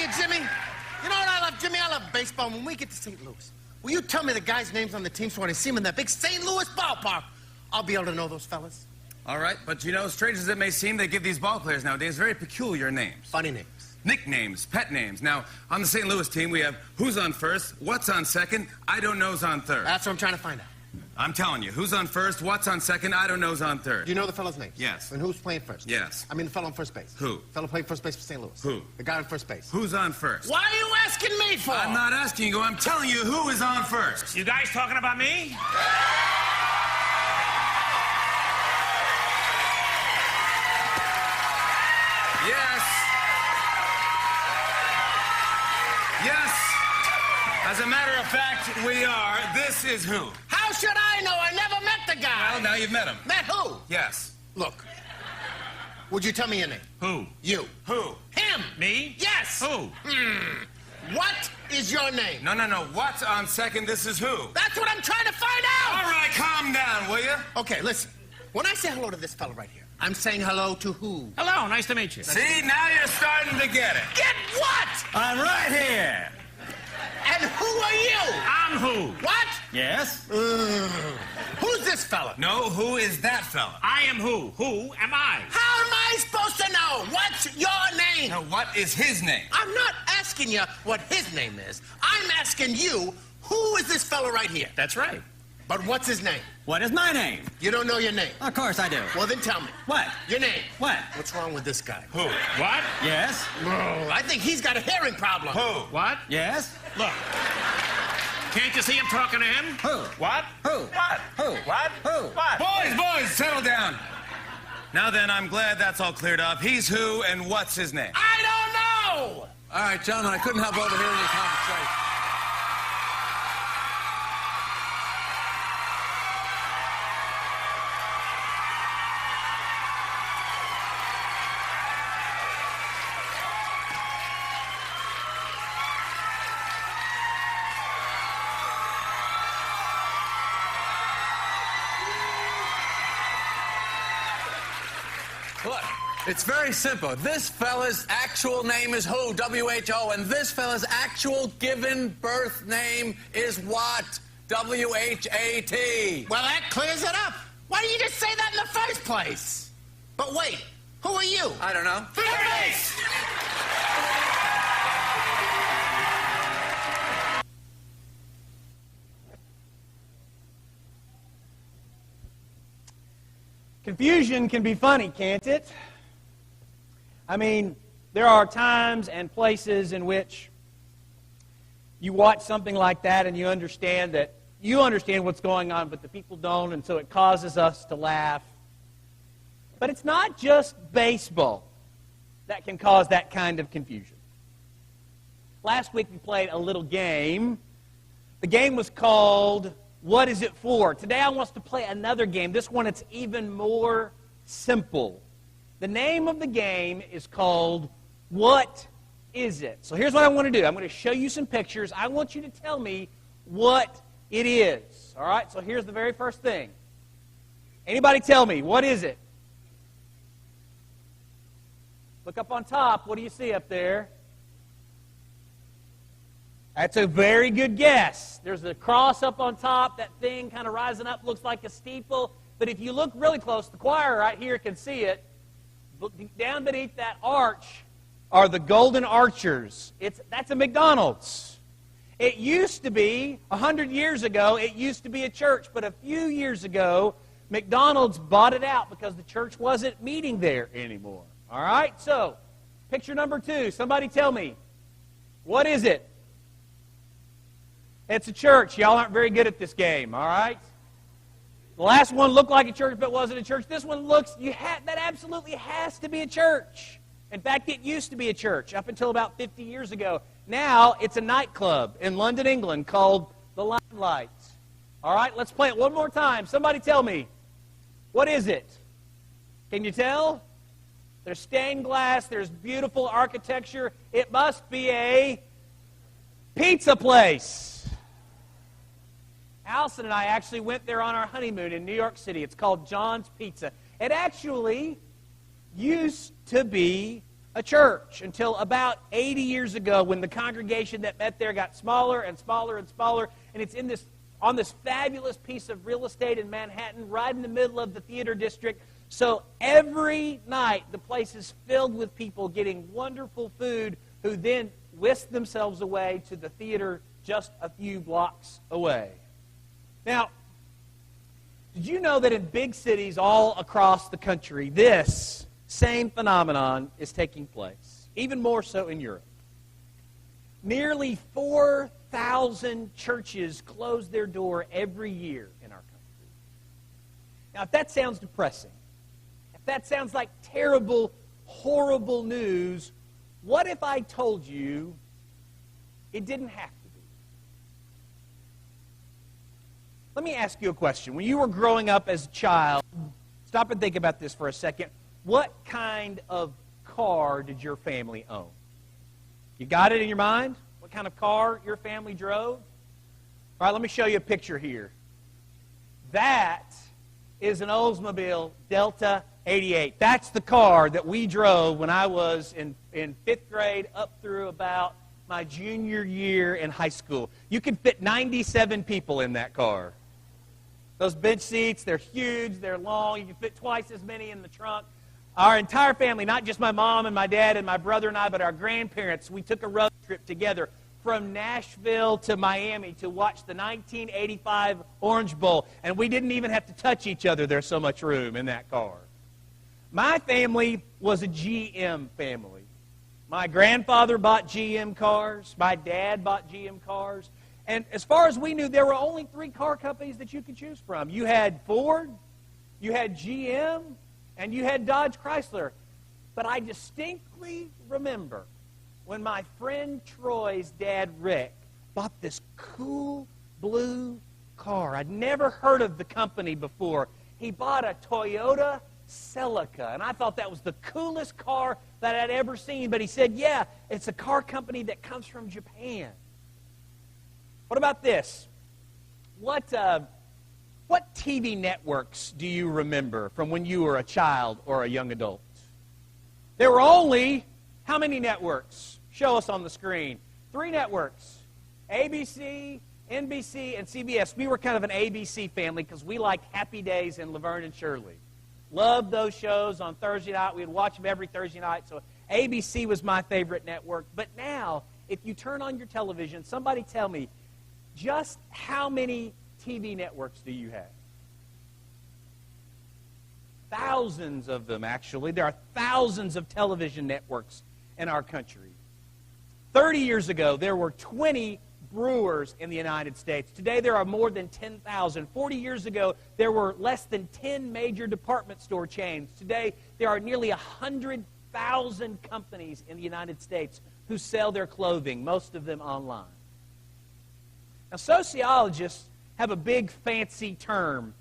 you, Jimmy. You know what I love, Jimmy? I love baseball. When we get to St. Louis, will you tell me the guys' names on the team so when I see them in that big St. Louis ballpark, I'll be able to know those fellas? All right, but you know, strange as it may seem, they give these ball players nowadays very peculiar names. Funny names. Nicknames, pet names. Now, on the St. Louis team, we have who's on first, what's on second, I don't know's on third. That's what I'm trying to find out. I'm telling you, who's on first, what's on second, I don't know's on third. Do you know the fellow's names? Yes. And who's playing first? Yes. I mean the fellow on first base. Who? The fellow playing first base for St. Louis. Who? The guy on first base. Who's on first? Why are you asking me for? I'm not asking you, I'm telling you who is on first. You guys talking about me? Yes. Yes. As a matter of fact, we are. This is who? How should I know? I never met the guy. Well, now you've met him. Met who? Yes. Look, would you tell me your name? Who? You. Who? Him. Me? Yes. Who? What is your name? No. What's on second? This is who? That's what I'm trying to find out. All right, calm down, will you? Okay, listen. When I say hello to this fellow right here, I'm saying hello to who? Hello, nice to meet you. See, now you're starting to get it. Get what? I'm right here. And who are you? I'm who? What? Yes? Who's this fella? No, who is that fella? I am who? Who am I? How am I supposed to know? What's your name? No, what is his name? I'm not asking you what his name is. I'm asking you, who is this fella right here? That's right. But what's his name? What is my name? You don't know your name. Of course I do. Well, then tell me. What? Your name. What? What's wrong with this guy? Who? What? Yes? Oh, I think he's got a hearing problem. Who? What? Yes? Look. Can't you see I'm talking to him? Who? What? Who? What? Who? What? Who? What? Boys, settle down. Now then, I'm glad that's all cleared up. He's who and what's his name? I don't know! All right, gentlemen, I couldn't help overhearing your conversation. Look, it's very simple. This fella's actual name is who, W-H-O, and this fella's actual given birth name is what, W-H-A-T. Well, that clears it up. Why didn't you just say that in the first place? But wait, who are you? I don't know. Third base! Confusion can be funny, can't it? I mean, there are times and places in which you watch something like that and you understand what's going on, but the people don't, and so it causes us to laugh. But it's not just baseball that can cause that kind of confusion. Last week we played a little game. The game was called What Is It For? Today I want us to play another game. This one, it's even more simple. The name of the game is called What Is It? So here's what I want to do. I'm going to show you some pictures. I want you to tell me what it is. All right? So here's the very first thing. Anybody tell me, what is it? Look up on top. What do you see up there? That's a very good guess. There's a cross up on top. That thing kind of rising up looks like a steeple. But if you look really close, the choir right here can see it. Down beneath that arch are the Golden Archers. That's a McDonald's. It used to be, 100 years ago, it used to be a church. But a few years ago, McDonald's bought it out because the church wasn't meeting there anymore. All right? So, picture number 2. Somebody tell me. What is it? It's a church. Y'all aren't very good at this game, all right? The last one looked like a church but wasn't a church. This one looks, that absolutely has to be a church. In fact, it used to be a church up until about 50 years ago. Now, it's a nightclub in London, England called the Limelight. All right, let's play it one more time. Somebody tell me. What is it? Can you tell? There's stained glass. There's beautiful architecture. It must be a pizza place. Allison and I actually went there on our honeymoon in New York City. It's called John's Pizza. It actually used to be a church until about 80 years ago when the congregation that met there got smaller and smaller and smaller, and it's on this fabulous piece of real estate in Manhattan, right in the middle of the theater district. So every night the place is filled with people getting wonderful food who then whisk themselves away to the theater just a few blocks away. Now, did you know that in big cities all across the country, this same phenomenon is taking place, even more so in Europe? Nearly 4,000 churches close their door every year in our country. Now, if that sounds depressing, if that sounds like terrible, horrible news, what if I told you it didn't have to be? Let me ask you a question. When you were growing up as a child, stop and think about this for a second. What kind of car did your family own? You got it in your mind? What kind of car your family drove? All right, let me show you a picture here. That is an Oldsmobile Delta 88. That's the car that we drove when I was in fifth grade up through about my junior year in high school. You could fit 97 people in that car. Those bench seats, they're huge, they're long. You can fit twice as many in the trunk. Our entire family, not just my mom and my dad and my brother and I, but our grandparents, we took a road trip together from Nashville to Miami to watch the 1985 Orange Bowl. And we didn't even have to touch each other. There's so much room in that car. My family was a GM family. My grandfather bought GM cars. My dad bought GM cars. And as far as we knew, there were only 3 car companies that you could choose from. You had Ford, you had GM, and you had Dodge Chrysler. But I distinctly remember when my friend Troy's dad, Rick, bought this cool blue car. I'd never heard of the company before. He bought a Toyota Celica, and I thought that was the coolest car that I'd ever seen. But he said, yeah, it's a car company that comes from Japan. What about this? What TV networks do you remember from when you were a child or a young adult? There were only how many networks? Show us on the screen. 3 networks. ABC, NBC, and CBS. We were kind of an ABC family because we liked Happy Days and Laverne and Shirley. Loved those shows on Thursday night. We'd watch them every Thursday night. So ABC was my favorite network. But now, if you turn on your television, somebody tell me, just how many TV networks do you have? Thousands of them, actually. There are thousands of television networks in our country. 30 years ago, there were 20 brewers in the United States. Today, there are more than 10,000. 40 years ago, there were less than 10 major department store chains. Today, there are nearly 100,000 companies in the United States who sell their clothing, most of them online. Now, sociologists have a big fancy term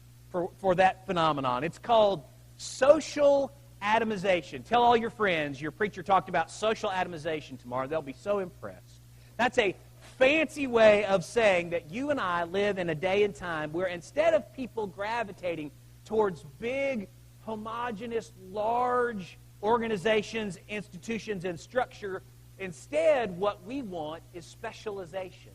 for that phenomenon. It's called social atomization. Tell all your friends your preacher talked about social atomization tomorrow. They'll be so impressed. That's a fancy way of saying that you and I live in a day and time where instead of people gravitating towards big, homogeneous, large organizations, institutions, and structure, instead what we want is specialization.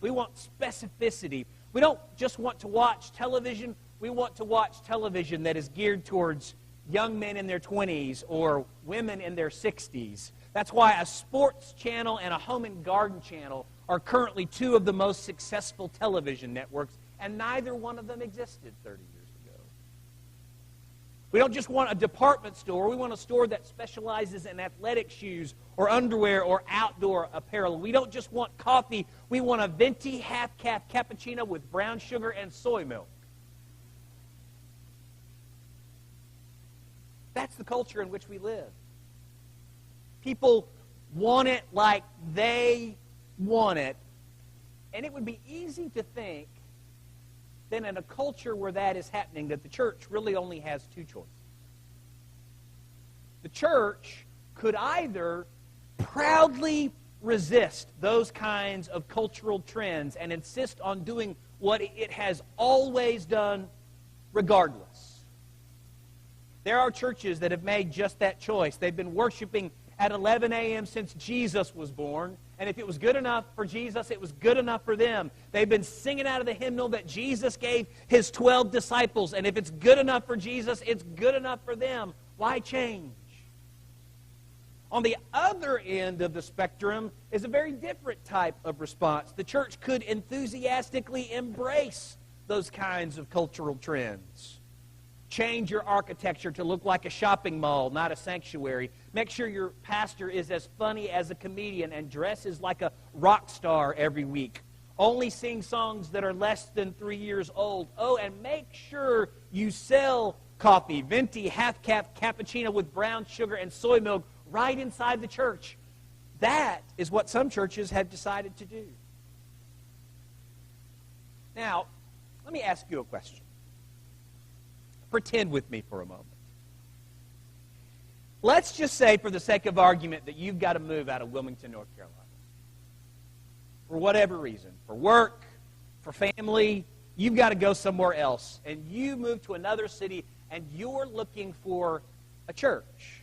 We want specificity. We don't just want to watch television. We want to watch television that is geared towards young men in their 20s or women in their 60s. That's why a sports channel and a home and garden channel are currently 2 of the most successful television networks, and neither one of them existed 30 years ago. We don't just want a department store. We want a store that specializes in athletic shoes or underwear or outdoor apparel. We don't just want coffee. We want a venti half-calf cappuccino with brown sugar and soy milk. That's the culture in which we live. People want it like they want it. And it would be easy to think that in a culture where that is happening, that the church really only has 2 choices. The church could either proudly resist those kinds of cultural trends and insist on doing what it has always done regardless. There are churches that have made just that choice. They've been worshiping at 11 a.m. since Jesus was born. And if it was good enough for Jesus, it was good enough for them. They've been singing out of the hymnal that Jesus gave his 12 disciples. And if it's good enough for Jesus, it's good enough for them. Why change? On the other end of the spectrum is a very different type of response. The church could enthusiastically embrace those kinds of cultural trends. Change your architecture to look like a shopping mall, not a sanctuary. Make sure your pastor is as funny as a comedian and dresses like a rock star every week. Only sing songs that are less than 3 years old. Oh, and make sure you sell coffee, venti, half-cap, cappuccino with brown sugar and soy milk right inside the church. That is what some churches have decided to do. Now, let me ask you a question. Pretend with me for a moment. Let's just say, for the sake of argument, that you've got to move out of Wilmington, North Carolina. For whatever reason. For work, for family, you've got to go somewhere else. And you move to another city, and you're looking for a church.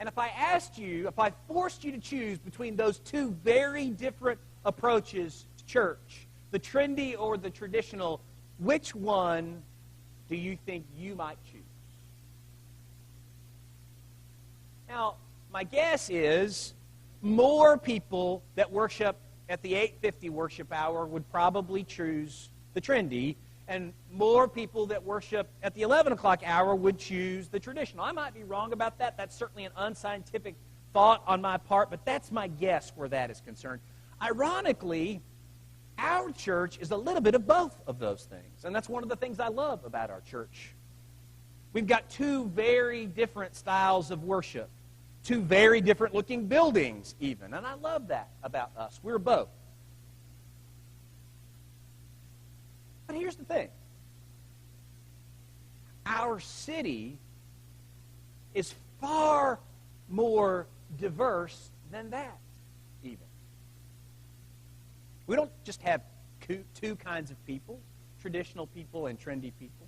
And if I forced you to choose between those two very different approaches to church, the trendy or the traditional, which one do you think you might choose? Now, my guess is more people that worship at the 8:50 worship hour would probably choose the trendy, and more people that worship at the 11 o'clock hour would choose the traditional. I might be wrong about that. That's certainly an unscientific thought on my part, but that's my guess where that is concerned. Ironically, our church is a little bit of both of those things, and that's one of the things I love about our church. We've got two very different styles of worship, two very different looking buildings even, and I love that about us. We're both. But here's the thing. Our city is far more diverse than that, even. We don't just have two kinds of people, traditional people and trendy people.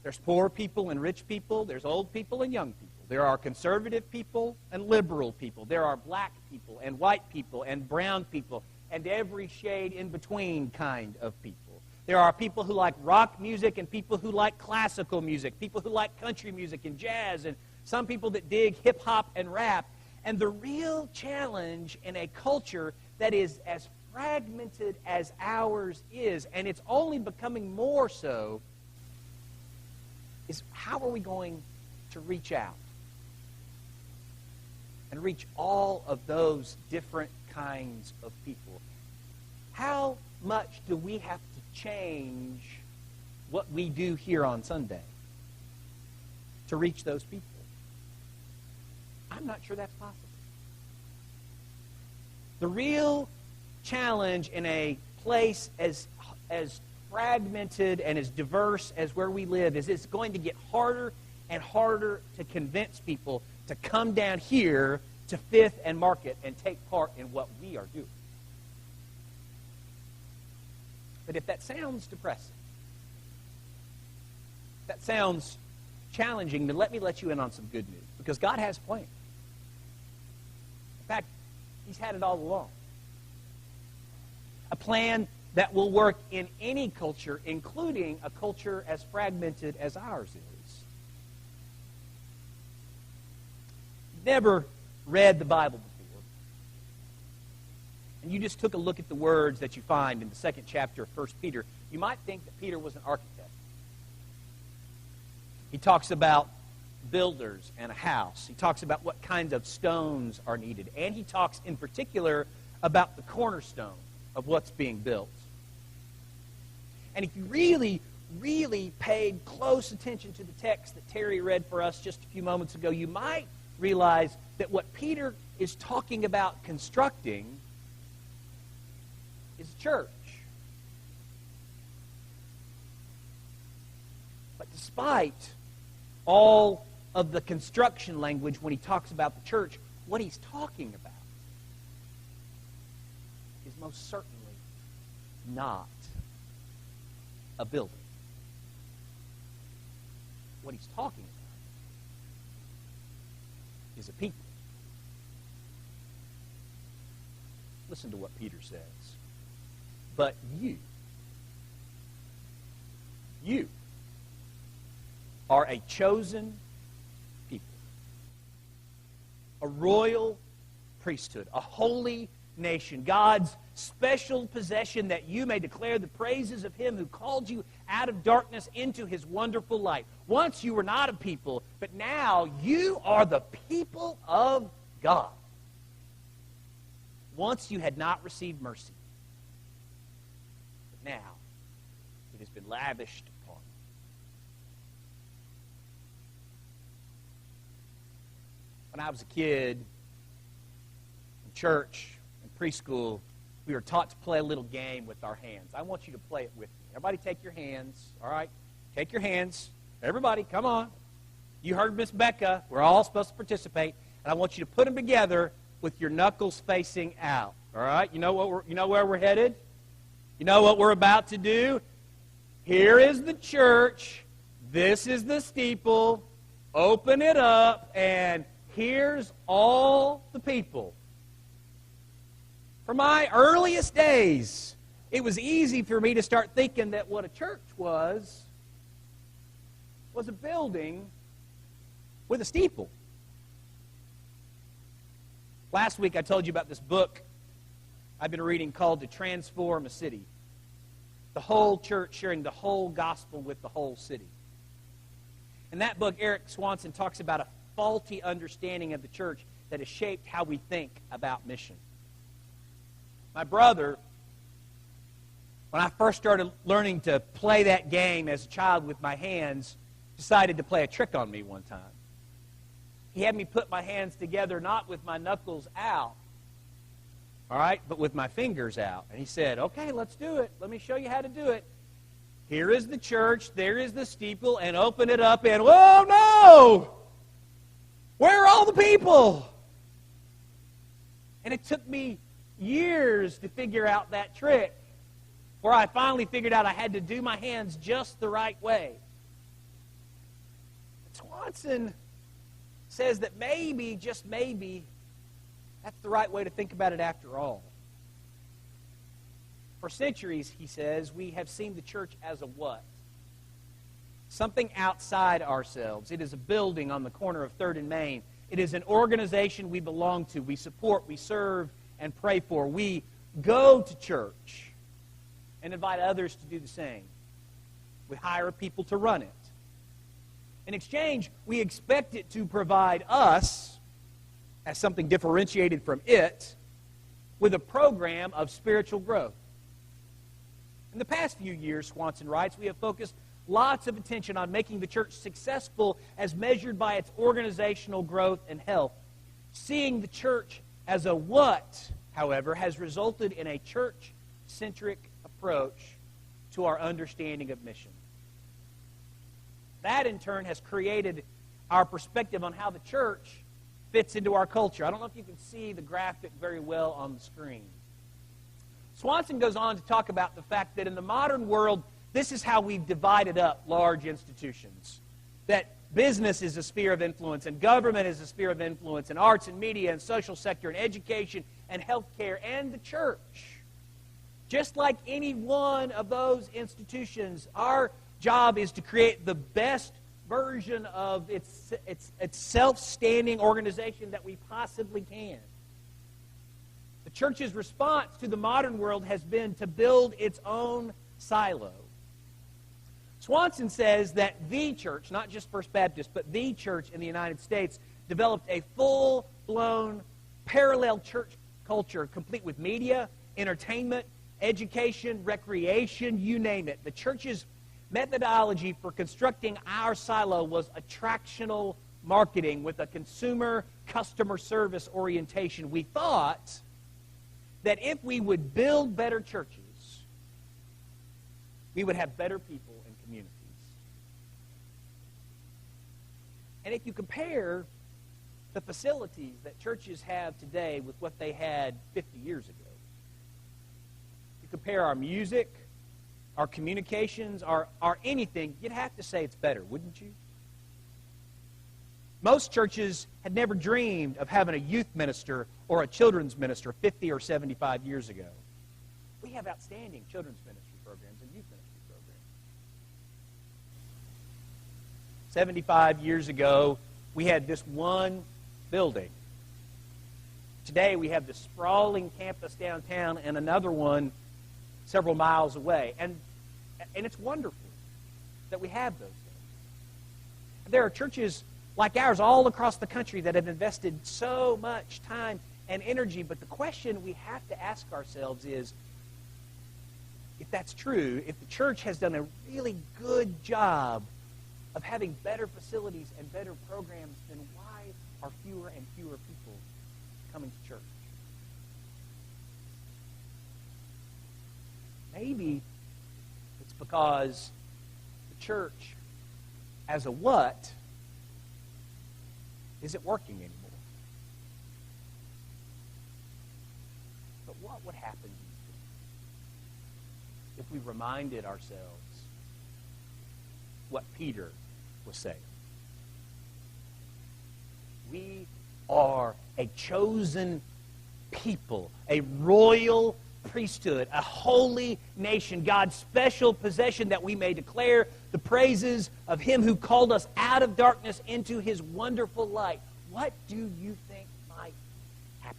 There's poor people and rich people. There's old people and young people. There are conservative people and liberal people. There are black people and white people and brown people and every shade in between kind of people. There are people who like rock music and people who like classical music, people who like country music and jazz, and some people that dig hip-hop and rap. And the real challenge in a culture that is as fragmented as ours is, and it's only becoming more so, is how are we going to reach out and reach all of those different kinds of people? How much do we have to change what we do here on Sunday to reach those people? I'm not sure that's possible. The real challenge in a place as fragmented and as diverse as where we live is it's going to get harder and harder to convince people to come down here to Fifth and Market and take part in what we are doing. But if that sounds depressing, that sounds challenging, then let me let you in on some good news. Because God has a plan. In fact, He's had it all along. A plan that will work in any culture, including a culture as fragmented as ours is. Never read the Bible before, and you just took a look at the words that you find in the second chapter of 1 Peter, you might think that Peter was an architect. He talks about builders and a house. He talks about what kinds of stones are needed. And he talks in particular about the cornerstone of what's being built. And if you really, really paid close attention to the text that Terry read for us just a few moments ago, you might realize that what Peter is talking about constructing is a church. But despite all of the construction language when he talks about the church, what he's talking about is most certainly not a building. What he's talking about is a people. Listen to what Peter says. But you are a chosen people, a royal priesthood, a holy nation, God's special possession, that you may declare the praises of him who called you out of darkness into his wonderful light. Once you were not a people, but now you are the people of God. Once you had not received mercy, but now it has been lavished upon you. When I was a kid, in church, in preschool, we were taught to play a little game with our hands. I want you to play it with me. Everybody take your hands, all right? Take your hands. Everybody, come on. You heard Miss Becca. We're all supposed to participate. And I want you to put them together with your knuckles facing out, all right? You know where we're headed? You know what we're about to do? Here is the church. This is the steeple. Open it up, and here's all the people. From my earliest days, it was easy for me to start thinking that what a church was a building with a steeple. Last week I told you about this book I've been reading called To Transform a City. The whole church sharing the whole gospel with the whole city. In that book, Eric Swanson talks about a faulty understanding of the church that has shaped how we think about mission. My brother, when I first started learning to play that game as a child with my hands, decided to play a trick on me one time. He had me put my hands together, not with my knuckles out, all right, but with my fingers out. And he said, okay, let's do it. Let me show you how to do it. Here is the church, there is the steeple, and open it up, and whoa, no! Where are all the people? And it took me years to figure out that trick, where I finally figured out I had to do my hands just the right way. Swanson says that maybe, just maybe, that's the right way to think about it after all. For centuries, he says, we have seen the church as a what? Something outside ourselves. It is a building on the corner of 3rd and Main. It is an organization we belong to, we support, we serve, and pray for. We go to church and invite others to do the same. We hire people to run it. In exchange, we expect it to provide us, as something differentiated from it, with a program of spiritual growth. In the past few years, Swanson writes, we have focused lots of attention on making the church successful as measured by its organizational growth and health. Seeing the church as a what, however, has resulted in a church-centric approach to our understanding of mission. That, in turn, has created our perspective on how the church fits into our culture. I don't know if you can see the graphic very well on the screen. Swanson goes on to talk about the fact that in the modern world, this is how we've divided up large institutions. That business is a sphere of influence, and government is a sphere of influence, and arts and media and social sector and education and healthcare and the church. Just like any one of those institutions, our job is to create the best version of its self-standing organization that we possibly can. The church's response to the modern world has been to build its own silo. Swanson says that the church, not just First Baptist, but the church in the United States, developed a full-blown parallel church culture complete with media, entertainment, education, recreation, you name it. The church's methodology for constructing our silo was attractional marketing with a consumer customer service orientation. We thought that if we would build better churches, we would have better people and communities. And if you compare the facilities that churches have today with what they had 50 years ago, you compare our music, our communications, our anything, you'd have to say it's better, wouldn't you? Most churches had never dreamed of having a youth minister or a children's minister 50 or 75 years ago. We have outstanding children's ministry programs and youth ministry programs. 75 years ago, we had this one building. Today, we have this sprawling campus downtown and another one several miles away. And it's wonderful that we have those things. There are churches like ours all across the country that have invested so much time and energy, but the question we have to ask ourselves is, if that's true, if the church has done a really good job of having better facilities and better programs, then why are fewer and fewer people coming to church? Maybe it's because the church as a what isn't working anymore. But what would happen if we reminded ourselves what Peter was saying? We are a chosen people, a royal priesthood, a holy nation, God's special possession, that we may declare the praises of Him who called us out of darkness into His wonderful light. What do you think might happen?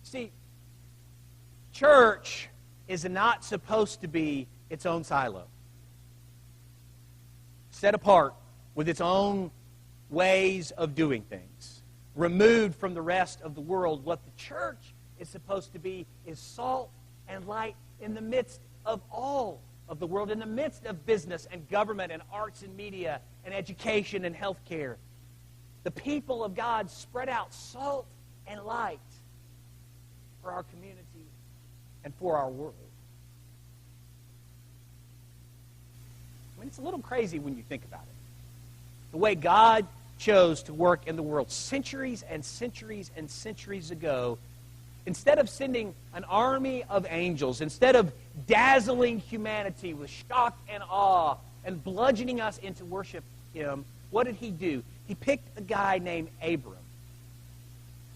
See, church is not supposed to be its own silo, set apart with its own ways of doing things, removed from the rest of the world. What the church is supposed to be is salt and light in the midst of all of the world, in the midst of business and government and arts and media and education and healthcare. The people of God spread out salt and light for our community and for our world. I mean, it's a little crazy when you think about it. The way God chose to work in the world centuries and centuries and centuries ago, instead of sending an army of angels, instead of dazzling humanity with shock and awe and bludgeoning us into worship Him, what did He do? He picked a guy named Abram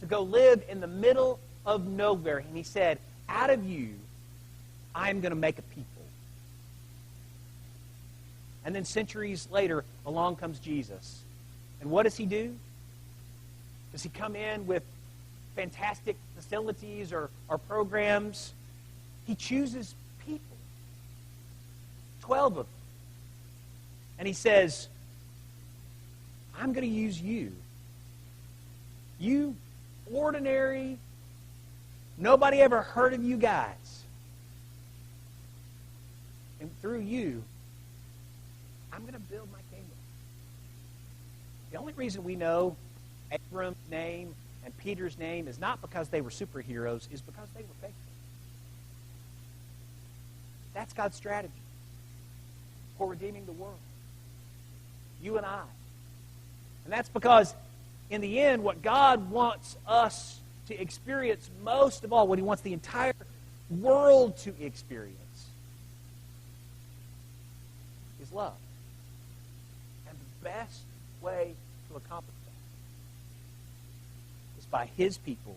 to go live in the middle of nowhere. And He said, out of you, I'm going to make a people. And then centuries later, along comes Jesus. And what does He do? Does He come in with fantastic facilities or programs? He chooses people. 12 of them. And He says, I'm going to use you. You ordinary, nobody ever heard of you guys. And through you, I'm going to build my kingdom. The only reason we know Abram's name and Peter's name is not because they were superheroes, is because they were faithful. That's God's strategy for redeeming the world. You and I. And that's because, in the end, what God wants us to experience most of all, what He wants the entire world to experience, is love. And the best way to accomplish that is by His people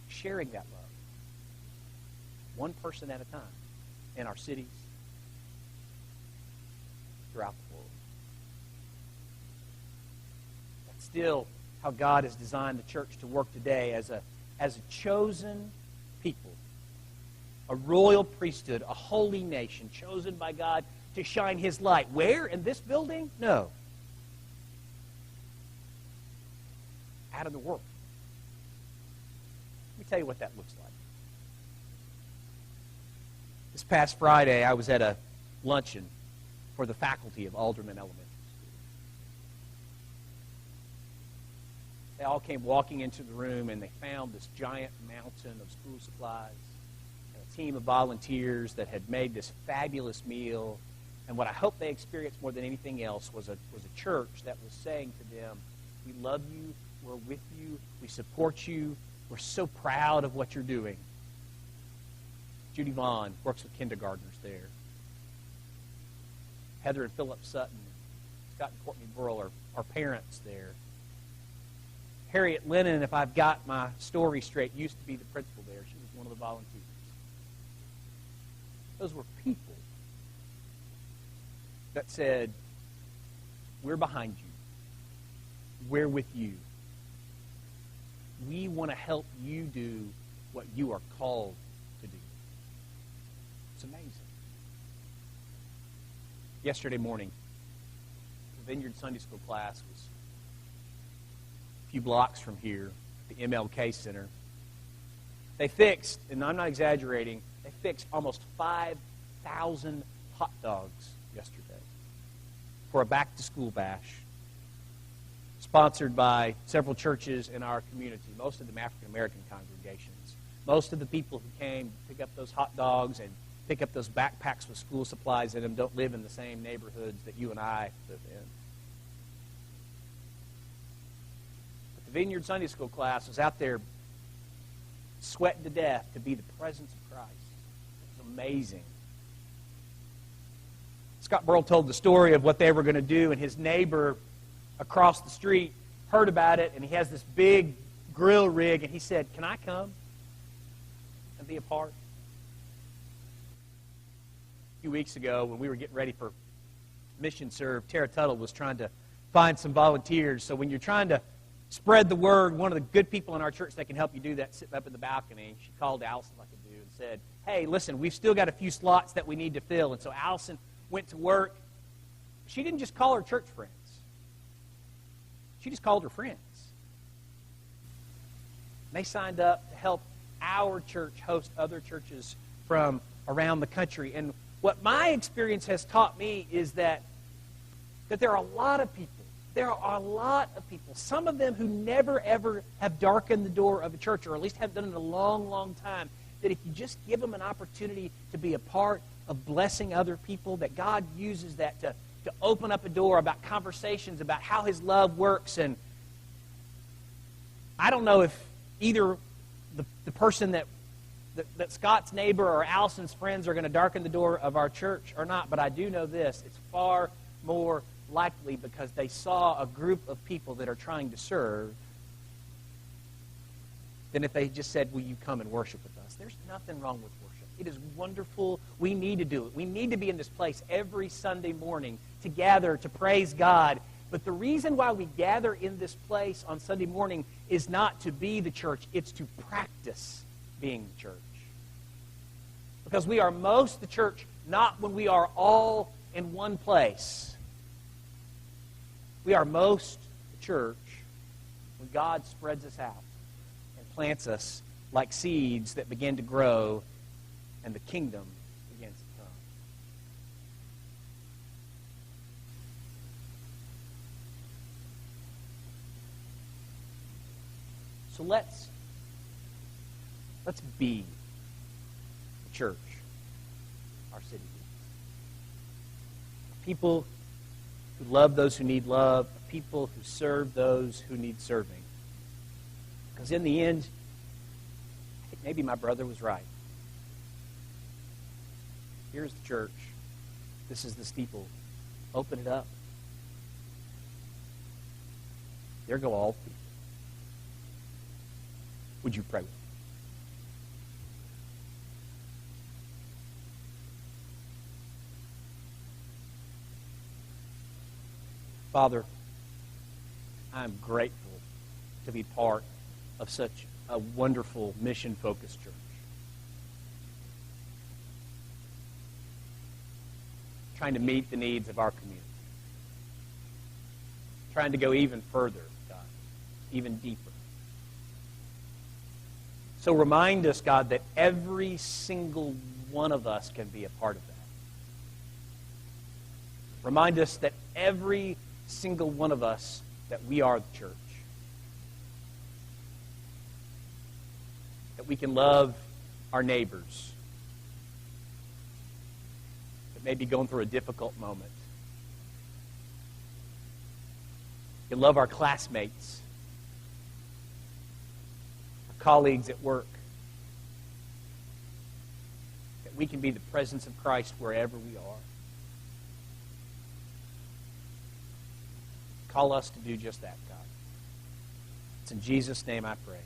sharing that love, one person at a time, in our cities, throughout the world. That's still how God has designed the church to work today, as a chosen people, a royal priesthood, a holy nation, chosen by God to shine His light. Where? In this building? No. Out in the world. Let me tell you what that looks like. This past Friday, I was at a luncheon for the faculty of Alderman Elementary School. They all came walking into the room, and they found this giant mountain of school supplies, and a team of volunteers that had made this fabulous meal. And what I hope they experienced more than anything else was a church that was saying to them, we love you, we're with you, we support you, we're so proud of what you're doing. Judy Vaughn works with kindergartners there. Heather and Philip Sutton, Scott and Courtney Burrell are parents there. Harriet Lennon, if I've got my story straight, used to be the principal there. She was one of the volunteers. Those were people that said, we're behind you. We're with you. We want to help you do what you are called to do. It's amazing. Yesterday morning, the Vineyard Sunday School class was a few blocks from here, at the MLK Center. They fixed, and I'm not exaggerating, they fixed almost 5,000 hot dogs yesterday for a back-to-school bash, sponsored by several churches in our community, most of them African-American congregations. Most of the people who came to pick up those hot dogs and pick up those backpacks with school supplies in them don't live in the same neighborhoods that you and I live in. But the Vineyard Sunday School class was out there sweating to death to be the presence of Christ. It was amazing. Scott Burrell told the story of what they were going to do, and his neighbor across the street heard about it, and he has this big grill rig, and he said, can I come and be a part? A few weeks ago, when we were getting ready for Mission Serve, Tara Tuttle was trying to find some volunteers. So when you're trying to spread the word, one of the good people in our church that can help you do that, sitting up in the balcony, she called Allison like I do and said, hey, listen, we've still got a few slots that we need to fill. And so Allison went to work. She didn't just call her church friends. She just called her friends. They signed up to help our church host other churches from around the country. And what my experience has taught me is that there are a lot of people. There are a lot of people, some of them who never, ever have darkened the door of a church, or at least have done it in a long, long time, that if you just give them an opportunity to be a part of blessing other people, that God uses that to open up a door about conversations about how His love works. And I don't know if either the person that Scott's neighbor or Allison's friends are going to darken the door of our church or not, but I do know this. It's far more likely because they saw a group of people that are trying to serve than if they just said, will you come and worship with us? There's nothing wrong with worship. It is wonderful. We need to do it. We need to be in this place every Sunday morning to gather, to praise God. But the reason why we gather in this place on Sunday morning is not to be the church. It's to practice being the church. Because we are most the church not when we are all in one place. We are most the church when God spreads us out and plants us like seeds that begin to grow and the kingdom begins to come. So let's be the church our city needs. People who love those who need love, people who serve those who need serving. Because in the end, I think maybe my brother was right. Here's the church. This is the steeple. Open it up. There go all people. Would you pray with me? Father, I'm grateful to be part of such a wonderful mission-focused church. Trying to meet the needs of our community. Trying to go even further, God, even deeper. So remind us, God, that every single one of us can be a part of that. Remind us that every single one of us, that we are the church. That we can love our neighbors that may be going through a difficult moment. We can love our classmates, our colleagues at work. That we can be the presence of Christ wherever we are. call us to do just that, God. It's in Jesus' name I pray.